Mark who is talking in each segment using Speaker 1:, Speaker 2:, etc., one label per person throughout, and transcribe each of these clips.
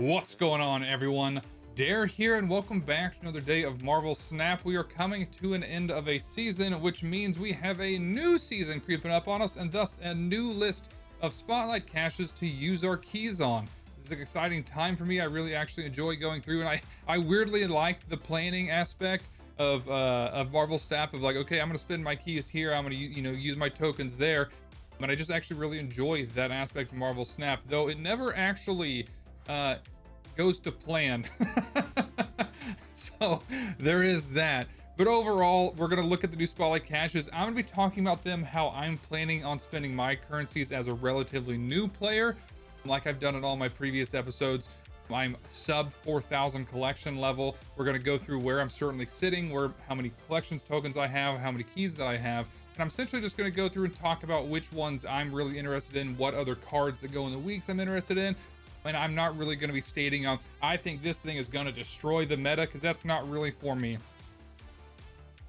Speaker 1: What's going on, everyone? Dare here, and welcome back to another day of Marvel Snap. We are coming to an end of a season, which means we have a new season creeping up on us, and thus a new list of spotlight caches to use our keys on. This is an exciting time for me. I really actually enjoy going through, and I weirdly like the planning aspect of Marvel Snap. Of like, okay, I'm gonna spend my keys here. I'm gonna use my tokens there. But I just actually really enjoy that aspect of Marvel Snap, though it never actually goes to plan. So there is that. But overall, we're going to look at the new spotlight caches. I'm going to be talking about them, how I'm planning on spending my currencies as a relatively new player, like I've done in all my previous episodes. I'm sub 4,000 collection level. We're going to go through where I'm certainly sitting, how many collections tokens I have, how many keys that I have. And I'm essentially just going to go through and talk about which ones I'm really interested in, what other cards that go in the weeks I'm interested in. And I'm not really going to be stating on, I think this thing is going to destroy the meta, because that's not really for me.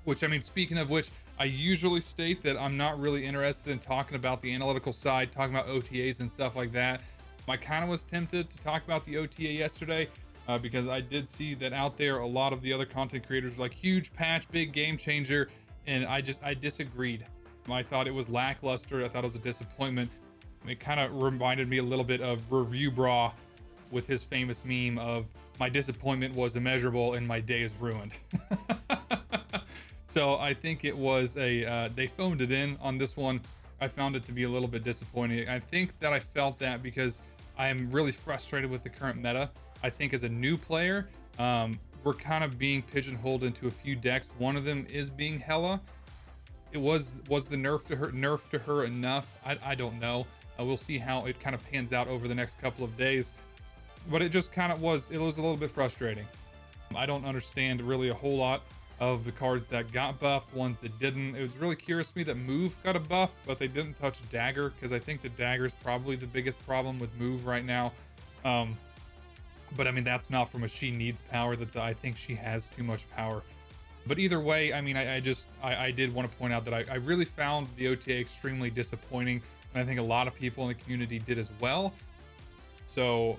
Speaker 1: Which, I mean, speaking of which, I usually state that I'm not really interested in talking about the analytical side, talking about OTAs and stuff like that. I kind of was tempted to talk about the OTA yesterday, because I did see that out there a lot of the other content creators were like, huge patch, big game changer. And I disagreed. I thought it was lackluster. I thought it was a disappointment. It kind of reminded me a little bit of Review Bra with his famous meme of, my disappointment was immeasurable and my day is ruined. So I think it was they phoned it in on this one. I found it to be a little bit disappointing. I think that I felt that because I am really frustrated with the current meta. I think as a new player, we're kind of being pigeonholed into a few decks. One of them is being Hela. It was the nerf to her enough? I don't know. We'll see how it kind of pans out over the next couple of days. But it just kind of was a little bit frustrating. I don't understand really a whole lot of the cards that got buffed, ones that didn't. It was really curious to me that Move got a buff, but they didn't touch Dagger, because I think the Dagger is probably the biggest problem with Move right now. But I mean, that's not from a she needs power. That's, I think she has too much power. But either way, I mean, I did want to point out that I really found the OTA extremely disappointing. And I think a lot of people in the community did as well. So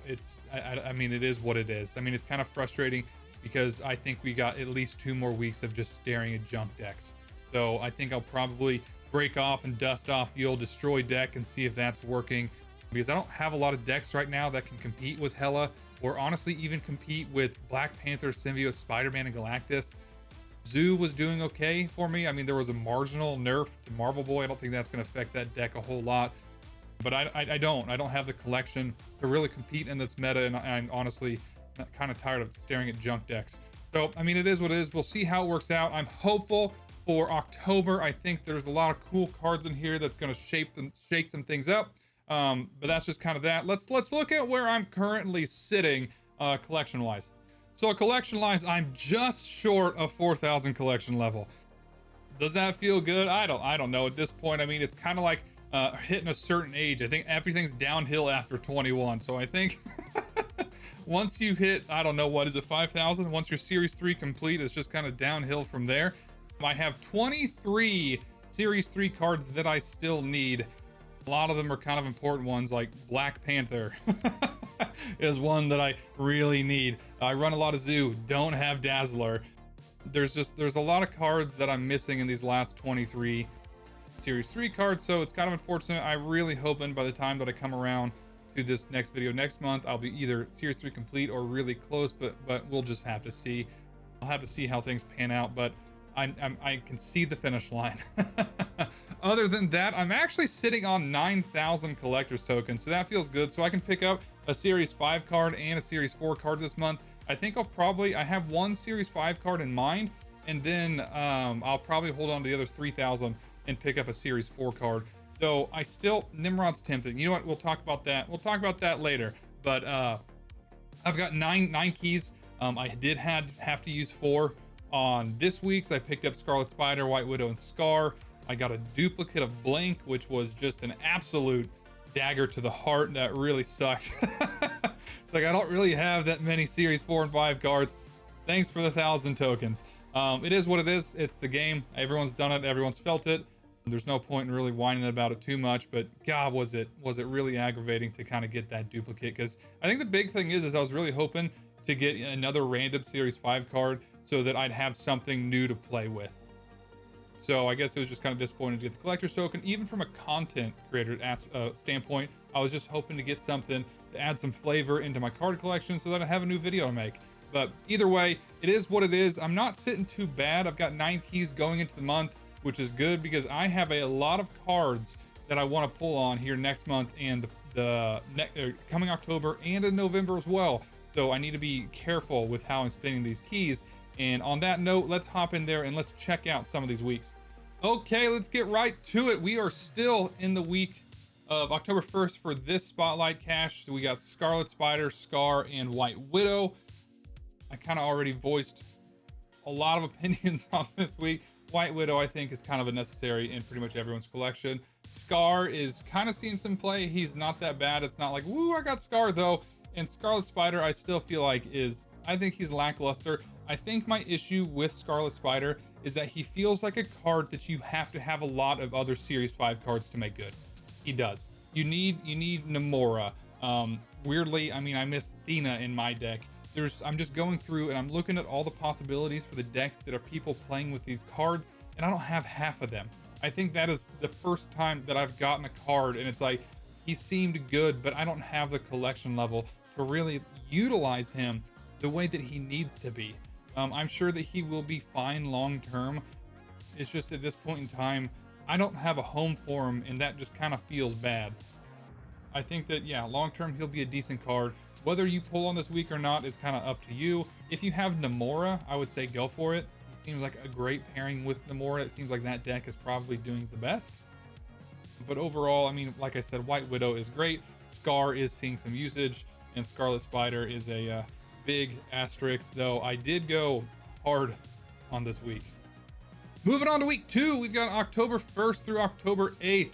Speaker 1: I mean, it is what it is. I mean, it's kind of frustrating because I think we got at least 2 more weeks of just staring at junk decks. So I think I'll probably break off and dust off the old Destroy deck and see if that's working. Because I don't have a lot of decks right now that can compete with Hela, or honestly even compete with Black Panther, Symbiote, Spider-Man, and Galactus. Zoo was doing okay for me. I mean, there was a marginal nerf to Marvel Boy. I don't think that's going to affect that deck a whole lot. But I don't have the collection to really compete in this meta, and I'm honestly kind of tired of staring at junk decks. So, I mean, it is what it is. We'll see how it works out. I'm hopeful for October. I think there's a lot of cool cards in here that's going to shake some things up. But that's just kind of that. Let's look at where I'm currently sitting collection-wise. So collection-wise, I'm just short of 4,000 collection level. Does that feel good? I don't know at this point. I mean, it's kind of like hitting a certain age. I think everything's downhill after 21. So I think once you hit, I don't know, what is it, 5,000? Once your Series 3 complete, it's just kind of downhill from there. I have 23 Series 3 cards that I still need. A lot of them are kind of important ones, like Black Panther is one that I really need. I run a lot of Zoo, don't have Dazzler. There's a lot of cards that I'm missing in these last 23 Series 3 cards, so it's kind of unfortunate. I'm really hoping by the time that I come around to this next video next month, I'll be either Series 3 complete or really close, but we'll just have to see. I'll have to see how things pan out, but I can see the finish line. Other than that, I'm actually sitting on 9,000 collector's tokens, so that feels good. So I can pick up a Series 5 card and a Series 4 card this month. I think I have one Series 5 card in mind, and then I'll probably hold on to the other 3,000 and pick up a Series 4 card. So Nimrod's tempting. You know what? We'll talk about that. We'll talk about that later. But I've got nine keys. I did have to use 4 on this week's. I picked up Scarlet Spider, White Widow, and Scar. I got a duplicate of Blink, which was just an absolute dagger to the heart. That really sucked. Like, I don't really have that many Series 4 and 5 cards. Thanks for the 1,000 tokens. It is what it is. It's the game. Everyone's done it. Everyone's felt it. There's no point in really whining about it too much, but God, was it really aggravating to kind of get that duplicate? Because I think the big thing is I was really hoping to get another random Series 5 card so that I'd have something new to play with. So I guess it was just kind of disappointing to get the collector's token. Even from a content creator standpoint, I was just hoping to get something to add some flavor into my card collection so that I have a new video to make. But either way, it is what it is. I'm not sitting too bad. I've got 9 keys going into the month, which is good because I have a lot of cards that I want to pull on here next month and the coming October and in November as well. So I need to be careful with how I'm spending these keys. And on that note, let's hop in there and let's check out some of these weeks. Okay, let's get right to it. We are still in the week of October 1st for this Spotlight cache. So we got Scarlet Spider, Scar, and White Widow. I kind of already voiced a lot of opinions on this week. White Widow, I think, is kind of a necessary in pretty much everyone's collection. Scar is kind of seeing some play. He's not that bad. It's not like, woo, I got Scar though. And Scarlet Spider, I still feel like I think he's lackluster. I think my issue with Scarlet Spider is that he feels like a card that you have to have a lot of other Series 5 cards to make good. He does. You need Namora. Weirdly, I mean, I miss Thena in my deck. I'm just going through and I'm looking at all the possibilities for the decks that are people playing with these cards, and I don't have half of them. I think that is the first time that I've gotten a card and it's like, he seemed good, but I don't have the collection level to really utilize him the way that he needs to be. I'm sure that he will be fine long term. It's just at this point in time, I don't have a home for him, and that just kind of feels bad. I think that, yeah, long term, he'll be a decent card. Whether you pull on this week or not is kind of up to you. If you have Namora, I would say go for it. It seems like a great pairing with Namora. It seems like that deck is probably doing the best. But overall, I mean, like I said, White Widow is great. Scar is seeing some usage, and Scarlet Spider is a big asterisk, though I did go hard on this week. Moving on to week 2, we've got October 1st through October 8th.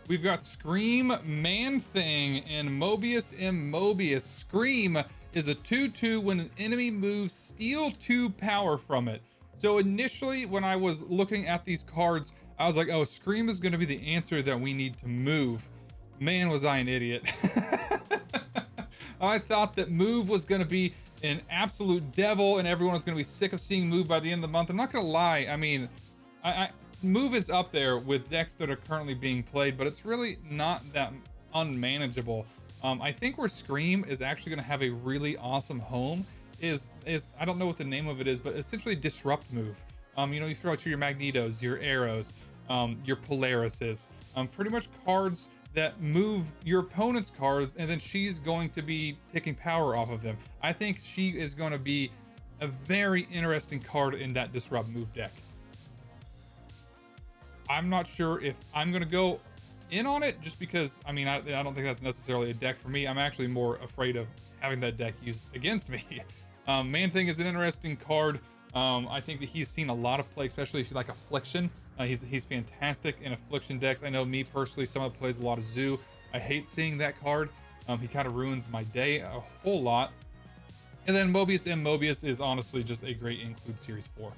Speaker 1: We've got Scream, Man-Thing, and Mobius M. Mobius. Scream is a 2/2 when an enemy moves, steal 2 power from it. So initially, when I was looking at these cards, I was like, oh, Scream is going to be the answer that we need to move. Man, was I an idiot. I thought that move was going to be an absolute devil and everyone was going to be sick of seeing move by the end of the month. I'm not going to lie. I mean, move is up there with decks that are currently being played, but it's really not that unmanageable. I think where Scream is actually going to have a really awesome home is I don't know what the name of it is, but essentially disrupt move. You know, you throw out your Magnetos, your Arrows, your Polarises, pretty much cards that move your opponent's cards, and then she's going to be taking power off of them. I think she is going to be a very interesting card in that disrupt move deck. I'm not sure if I'm going to go in on it just because, I mean, I don't think that's necessarily a deck for me. I'm actually more afraid of having that deck used against me. Man-Thing is an interesting card. I think that he's seen a lot of play, especially if you like Affliction. He's fantastic in Affliction decks. I know me personally, someone plays a lot of Zoo. I hate seeing that card. He kind of ruins my day a whole lot. And then Mobius M. Mobius is honestly just a great include Series 4.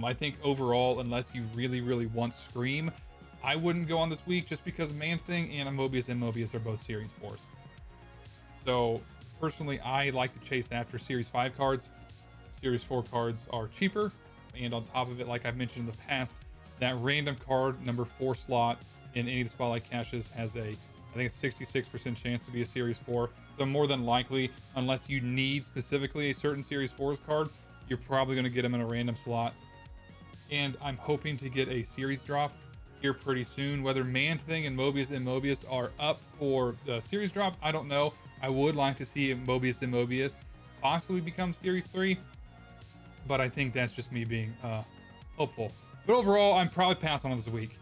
Speaker 1: I think overall, unless you really, really want Scream, I wouldn't go on this week just because Man-Thing and Mobius M. Mobius are both Series 4s. So personally, I like to chase after Series 5 cards. Series 4 cards are cheaper. And on top of it, like I've mentioned in the past, that random card number 4 slot in any of the Spotlight caches has I think a 66% chance to be a Series 4. So more than likely, unless you need specifically a certain Series 4's card, you're probably going to get them in a random slot. And I'm hoping to get a series drop here pretty soon. Whether Man-Thing and Mobius and Mobius are up for the series drop, I don't know. I would like to see Mobius and Mobius possibly become Series 3, but I think that's just me being hopeful. But overall, I'm probably passing on this week.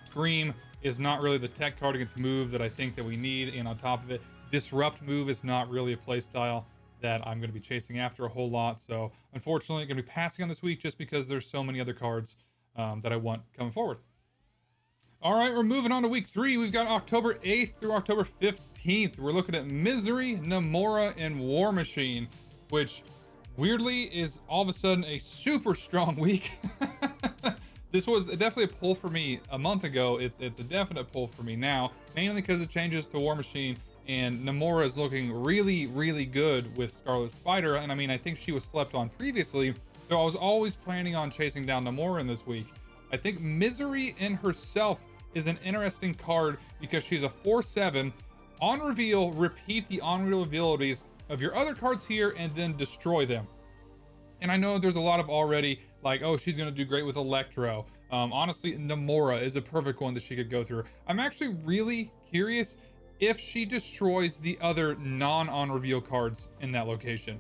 Speaker 1: Scream is not really the tech card against move that I think that we need, and on top of it, Disrupt move is not really a play style that I'm going to be chasing after a whole lot. So unfortunately, I'm going to be passing on this week just because there's so many other cards that I want coming forward. All right, we're moving on to week 3. We've got October 8th through October 15th. We're looking at Misery, Namora, and War Machine, which weirdly is all of a sudden a super strong week. This was definitely a pull for me a month ago. It's a definite pull for me now, mainly because it changes to War Machine, and Namora is looking really, really good with Scarlet Spider. And I mean, I think she was slept on previously, so I was always planning on chasing down Namora in this week. I think Misery in herself is an interesting card because she's a 4/7. On reveal, repeat the on reveal abilities of your other cards here and then destroy them. And I know there's a lot of already like, oh, she's going to do great with Electro. Honestly, Namora is a perfect one that she could go through. I'm actually really curious if she destroys the other non-on reveal cards in that location.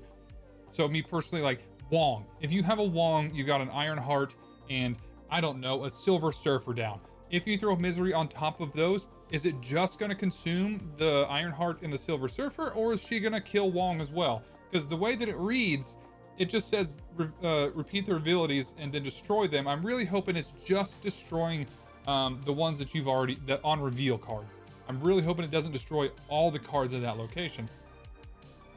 Speaker 1: So me personally, like Wong. If you have a Wong, you got an Iron Heart and I don't know, a Silver Surfer down. If you throw Misery on top of those, is it just going to consume the Iron Heart and the Silver Surfer, or is she going to kill Wong as well? Because the way that it reads, it just says repeat their abilities and then destroy them. I'm really hoping it's just destroying the ones that you've already, the on reveal cards. I'm really hoping it doesn't destroy all the cards in that location.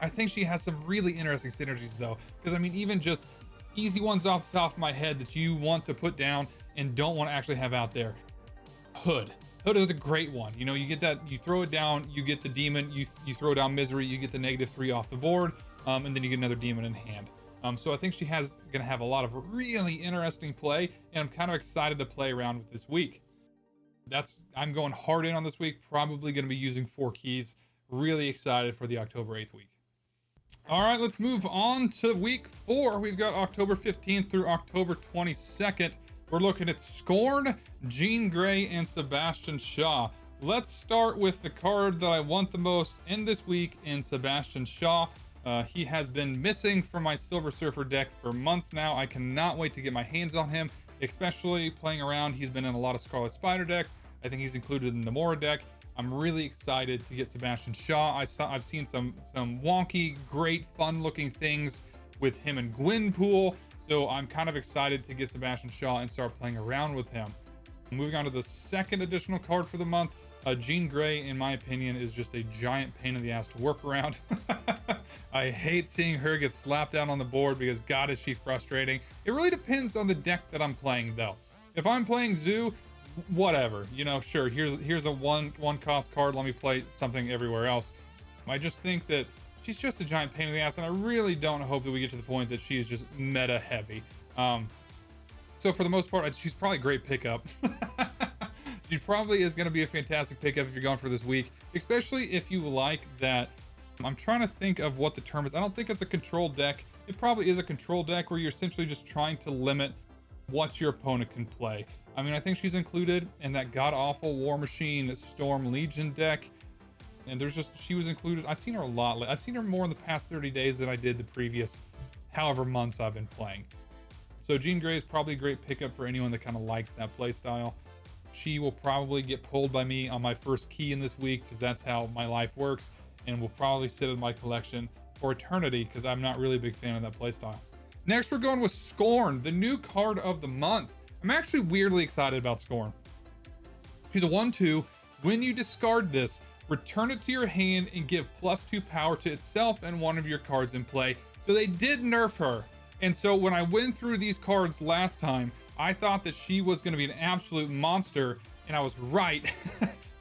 Speaker 1: I think she has some really interesting synergies though, because I mean, even just easy ones off the top of my head that you want to put down and don't want to actually have out there. Hood is a great one. You know, you get that, you throw it down, you get the demon, you throw down Misery, you get the -3 off the board, and then you get another demon in hand. So I think she gonna have a lot of really interesting play, and I'm kind of excited to play around with this week. I'm going hard in on this week, probably gonna be using 4 keys. Really excited for the October 8th week. All right, let's move on to week 4. We've got October 15th through October 22nd. We're looking at Scorn, Jean Grey, and Sebastian Shaw. Let's start with the card that I want the most in this week in Sebastian Shaw. He has been missing from my Silver Surfer deck for months now. I cannot wait to get my hands on him, especially playing around. He's been in a lot of Scarlet Spider decks. I think he's included in the Namora deck. I'm really excited to get Sebastian Shaw. I've seen some wonky, great, fun-looking things with him and Gwenpool. So I'm kind of excited to get Sebastian Shaw and start playing around with him. Moving on to the second additional card for the month, Jean Grey, in my opinion, is just a giant pain in the ass to work around. I hate seeing her get slapped down on the board because God, is she frustrating. It really depends on the deck that I'm playing though. If I'm playing Zoo, whatever, you know, sure, here's a one cost card, let me play something everywhere else. I just think that she's just a giant pain in the ass, and I really don't hope that we get to the point that she's just meta heavy. So for the most part, she's probably a great pickup. She probably is going to be a fantastic pickup if you're going for this week, especially if you like that. I'm trying to think of what the term is. I don't think it's a control deck. It probably is a control deck where you're essentially just trying to limit what your opponent can play. I mean, I think she's included in that god-awful War Machine Storm Legion deck. And she was included. I've seen her a lot. I've seen her more in the past 30 days than I did the previous however months I've been playing. So Jean Grey is probably a great pickup for anyone that kind of likes that play style. She will probably get pulled by me on my first key in this week because that's how my life works, and will probably sit in my collection for eternity because I'm not really a big fan of that play style. Next, we're going with Scorn, the new card of the month. I'm actually weirdly excited about Scorn. She's a 1/2. When you discard this, return it to your hand and give +2 power to itself and one of your cards in play. So they did nerf her. And so when I went through these cards last time, I thought that she was going to be an absolute monster, and I was right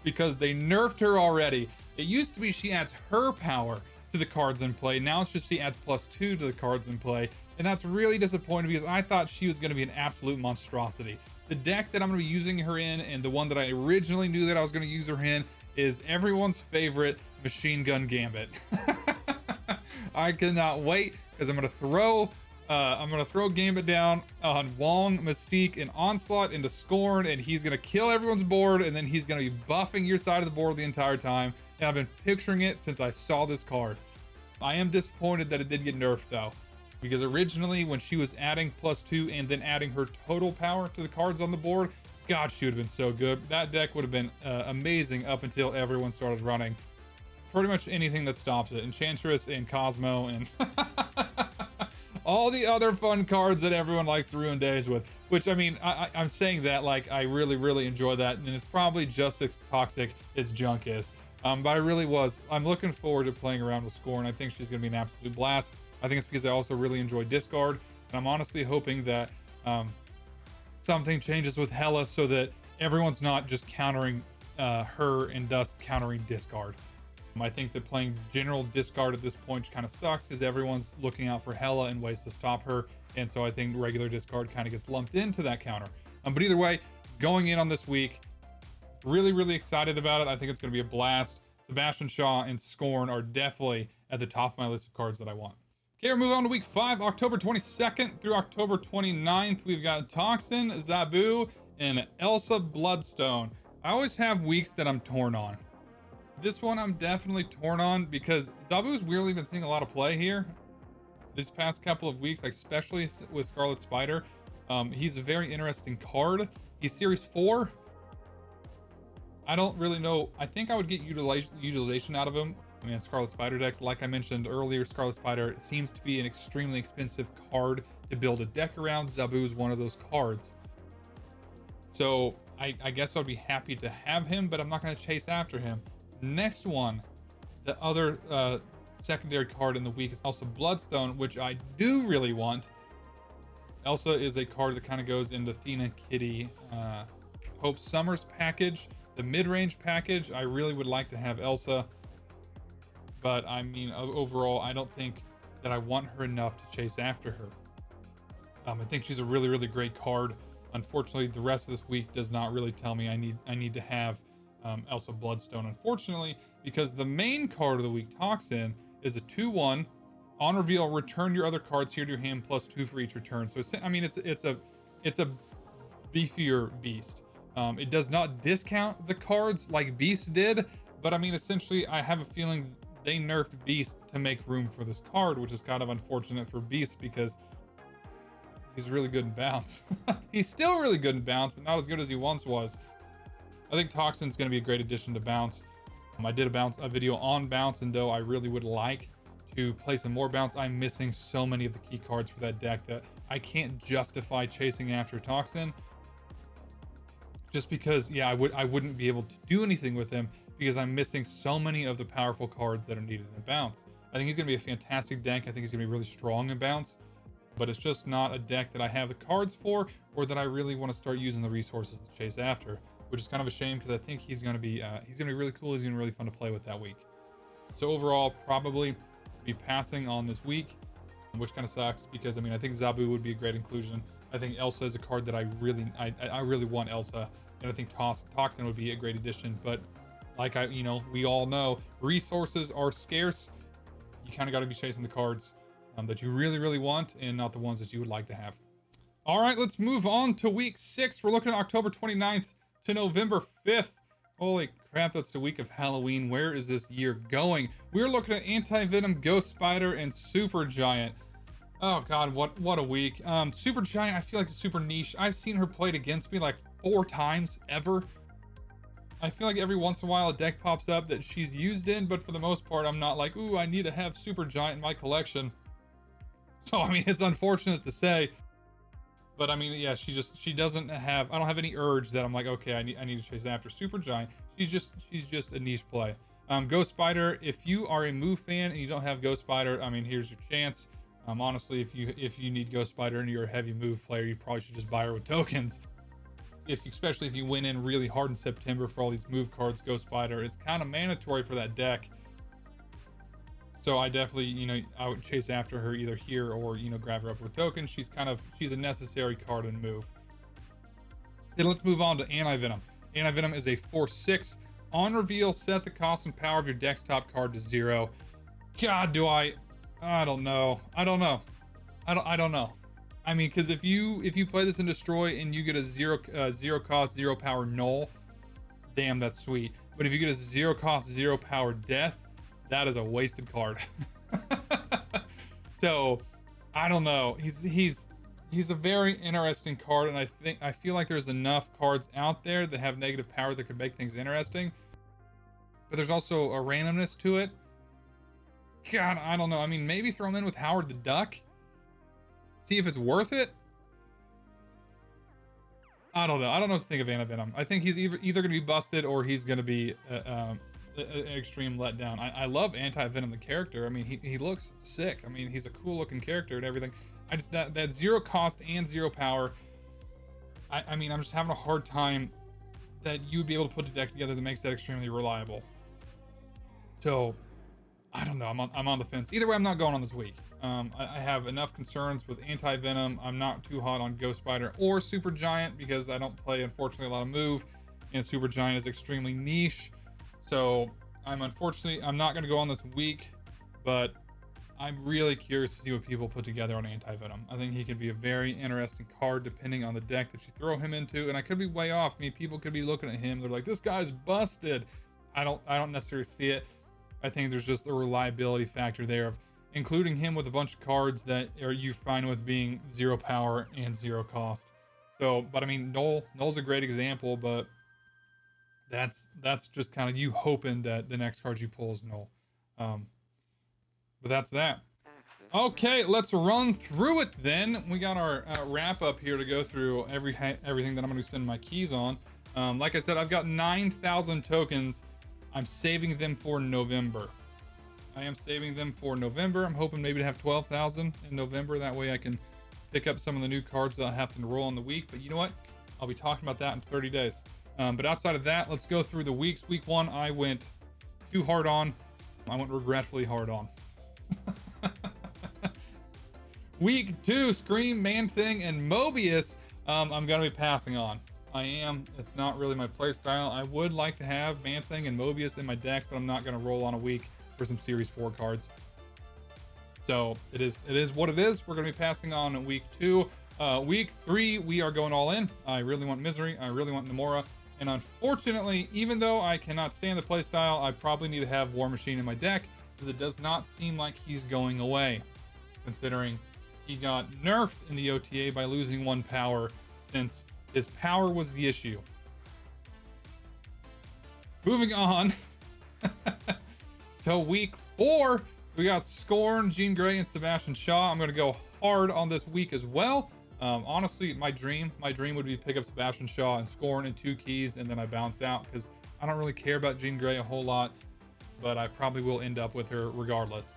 Speaker 1: because they nerfed her already. It used to be she adds her power to the cards in play. Now it's just she adds +2 to the cards in play. And that's really disappointing because I thought she was going to be an absolute monstrosity. The deck that I'm going to be using her in, and the one that I originally knew that I was going to use her in, is everyone's favorite Machine Gun Gambit. I cannot wait because I'm going to throw Gambit down on Wong, Mystique, and Onslaught into Scorn, and he's going to kill everyone's board, and then he's going to be buffing your side of the board the entire time. And I've been picturing it since I saw this card. I am disappointed that it did get nerfed though, because originally when she was adding +2 and then adding her total power to the cards on the board, God, she would have been so good. That deck would have been amazing up until everyone started running pretty much anything that stops it. Enchantress and Cosmo and all the other fun cards that everyone likes to ruin days with. Which, I mean, I'm saying that like I really, really enjoy that. And it's probably just as toxic as Junk is. But I'm looking forward to playing around with Scorn. I think she's going to be an absolute blast. I think it's because I also really enjoy Discard. And I'm honestly hoping that something changes with Hela so that everyone's not just countering her and thus countering discard. I think that playing general discard at this point kind of sucks because everyone's looking out for Hela and ways to stop her. And so I think regular discard kind of gets lumped into that counter. But either way, going in on this week, really, really excited about it. I think it's going to be a blast. Sebastian Shaw and Scorn are definitely at the top of my list of cards that I want. Okay, we're moving on to week 5, October 22nd through October 29th. We've got Toxin, Zabu, and Elsa Bloodstone. I always have weeks that I'm torn on. This one I'm definitely torn on because Zabu's weirdly been seeing a lot of play here these past couple of weeks, like especially with Scarlet Spider. He's a very interesting card. He's Series 4. I don't really know. I think I would get utilization out of him. I mean, Scarlet Spider decks, like I mentioned earlier, Scarlet Spider seems to be an extremely expensive card to build a deck around. Zabu is one of those cards. So I guess I'd be happy to have him, but I'm not going to chase after him. Next one, the other secondary card in the week is Elsa Bloodstone, which I do really want. Elsa is a card that kind of goes into Athena, Kitty, Hope Summers package, the mid-range package. I really would like to have Elsa, but I mean, overall, I don't think that I want her enough to chase after her. I think she's a really, really great card. Unfortunately, the rest of this week does not really tell me I need to have Elsa Bloodstone, unfortunately, because the main card of the week, Toxin, is a 2/1. On reveal, return your other cards here to your hand +2 for each return. So I mean, it's a beefier beast. It does not discount the cards like Beast did, but I mean, essentially, I have a feeling they nerfed Beast to make room for this card, which is kind of unfortunate for Beast because he's really good in bounce. He's still really good in bounce, but not as good as he once was. I think Toxin's going to be a great addition to bounce. I did a video on bounce, and though I really would like to play some more bounce, I'm missing so many of the key cards for that deck that I can't justify chasing after Toxin. Just because, yeah, I wouldn't be able to do anything with him because I'm missing so many of the powerful cards that are needed in bounce. I think he's going to be a fantastic deck. I think he's going to be really strong in bounce, but it's just not a deck that I have the cards for or that I really want to start using the resources to chase after, which is kind of a shame because I think he's going to be really cool. He's going to be really fun to play with that week. So overall, probably be passing on this week, which kind of sucks because I mean, I think Zabu would be a great inclusion. I think Elsa is a card that I really want Elsa, and I think Toxin would be a great addition. But like we all know, resources are scarce. You kind of got to be chasing the cards that you really want and not the ones that you would like to have. All right, let's move on to week 6. We're looking at October 29th to November 5th. Holy crap, that's the week of Halloween. Where is this year going? We're looking at Anti-Venom, Ghost Spider, and Super Giant. Oh god, what a week. Super Giant, I feel like it's super niche. I've seen her played against me like 4 times ever. I feel like every once in a while a deck pops up that she's used in, but for the most part, I'm not like, ooh, I need to have Super Giant in my collection. So, I mean, it's unfortunate to say, but I mean, yeah, she doesn't have, I don't have any urge that I'm like, okay, I need to chase after Super Giant. She's just a niche play. Ghost Spider, if you are a move fan and you don't have Ghost Spider, I mean, here's your chance. Honestly, if you need Ghost Spider and you're a heavy move player, you probably should just buy her with tokens. Especially if you went in really hard in September for all these move cards, Ghost Spider is kind of mandatory for that deck. So I definitely, I would chase after her either here or, grab her up with tokens. She's a necessary card and move. Then let's move on to Anti-Venom. Anti-Venom is a 4/6. On reveal, set the cost and power of your deck's top card to 0. God, I don't know. I don't know. I mean, because if you play this in Destroy and you get a zero cost, 0 power null, damn, that's sweet. But if you get a 0 cost, 0 power death, that is a wasted card. So I don't know. He's a very interesting card, and I feel like there's enough cards out there that have negative power that could make things interesting. But there's also a randomness to it. God, I don't know. I mean, maybe throw him in with Howard the Duck. See if it's worth it. I don't know. I don't know what to think of Anti-Venom. I think he's either going to be busted or he's going to be an extreme letdown. I love Anti-Venom the character. I mean, he looks sick. I mean, he's a cool looking character and everything. I just that 0 cost and 0 power. I mean, I'm just having a hard time that you'd be able to put a deck together that makes that extremely reliable. So I don't know. I'm on the fence. Either way, I'm not going on this week. I have enough concerns with anti-venom. I'm not too hot on Ghost Spider or Super Giant because I don't play, unfortunately, a lot of move, and Super Giant is extremely niche. So I'm not going to go on this week, but I'm really curious to see what people put together on anti-venom. I think he could be a very interesting card depending on the deck that you throw him into, and I could be way off. I mean, people could be looking at him, they're like, this guy's busted. I don't necessarily see it. I think there's just a reliability factor there of including him with a bunch of cards that are you fine with being 0 power and 0 cost. So, but I mean, Null's a great example, but that's just kind of you hoping that the next card you pull is Null. But that's that. Okay, let's run through it then. We got our wrap up here to go through everything that I'm going to spend my keys on. Like I said, I've got 9,000 tokens. I'm saving them for November. I am saving them for November. I'm hoping maybe to have 12,000 in November. That way I can pick up some of the new cards that I have to enroll in the week. But you know what? I'll be talking about that in 30 days. But outside of that, let's go through the weeks. Week 1, I went too hard on. I went regretfully hard on. Week 2, Scream, Man-Thing, and Mobius, I'm going to be passing on. I am. It's not really my play style. I would like to have Man-Thing and Mobius in my decks, but I'm not going to roll on a week for some Series 4 cards. So it is what it is. We're going to be passing on week 2. Week 3, we are going all in. I really want Misery. I really want Nomura. And unfortunately, even though I cannot stand the play style, I probably need to have War Machine in my deck because it does not seem like he's going away, considering he got nerfed in the OTA by losing 1 power since his power was the issue. Moving on to week 4, we got Scorn, Jean Grey, and Sebastian Shaw. I'm going to go hard on this week as well. Honestly, my dream would be to pick up Sebastian Shaw and Scorn in 2 keys, and then I bounce out because I don't really care about Jean Grey a whole lot, but I probably will end up with her regardless.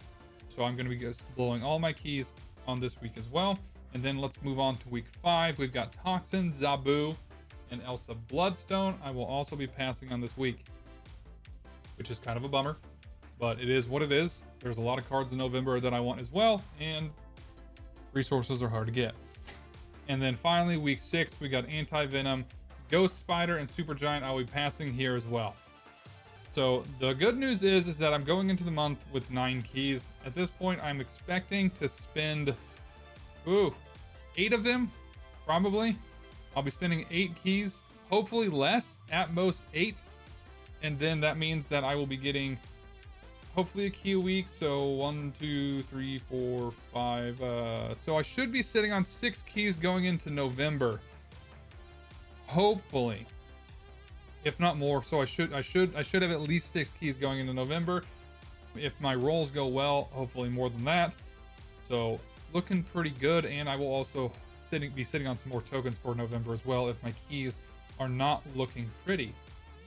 Speaker 1: So I'm going to be blowing all my keys on this week as well. And then let's move on to week 5. We've got Toxin, Zabu, and Elsa Bloodstone. I will also be passing on this week, which is kind of a bummer, but it is what it is. There's a lot of cards in November that I want as well, and resources are hard to get. And then finally, week 6, we got Anti-Venom, Ghost Spider, and Super Giant. I'll be passing here as well. So the good news is that I'm going into the month with 9 keys. At this point, I'm expecting to spend 8 of them, probably. I'll be spending 8 keys, hopefully less, at most 8. And then that means that I will be getting hopefully a key a week. So 1, 2, 3, 4, 5. So I should be sitting on 6 keys going into November. Hopefully, if not more. So I should have at least 6 keys going into November. If my rolls go well, hopefully more than that. So looking pretty good, and I will also be sitting on some more tokens for November as well if my keys are not looking pretty.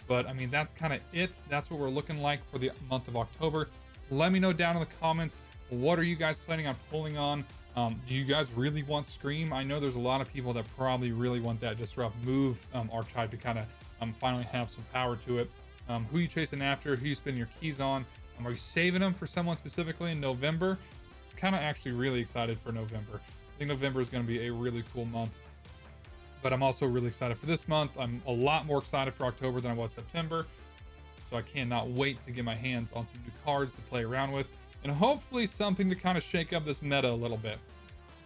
Speaker 1: But I mean, that's kind of it. That's what we're looking like for the month of October. Let me know down in the comments, what are you guys planning on pulling on? Do you guys really want Scream? I know there's a lot of people that probably really want that Disrupt move archetype to kind of finally have some power to it. Who you chasing after? Who you spending your keys on? Are you saving them for someone specifically in November? Kind of actually really excited for November. I think November is going to be a really cool month, but I'm also really excited for this month. I'm a lot more excited for October than I was September, so I cannot wait to get my hands on some new cards to play around with, and hopefully something to kind of shake up this meta a little bit.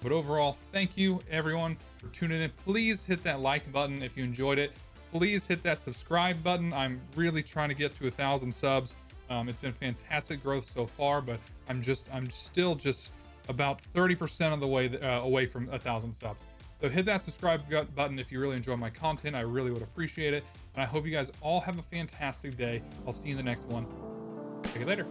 Speaker 1: But overall, thank you everyone for tuning in. Please hit that like button if you enjoyed it. Please hit that subscribe button. I'm really trying to get to 1,000 subs. It's been fantastic growth so far, but I'm still just about 30% of the way away from 1,000 subs. So hit that subscribe button if you really enjoy my content. I really would appreciate it. And I hope you guys all have a fantastic day. I'll see you in the next one. Take it later.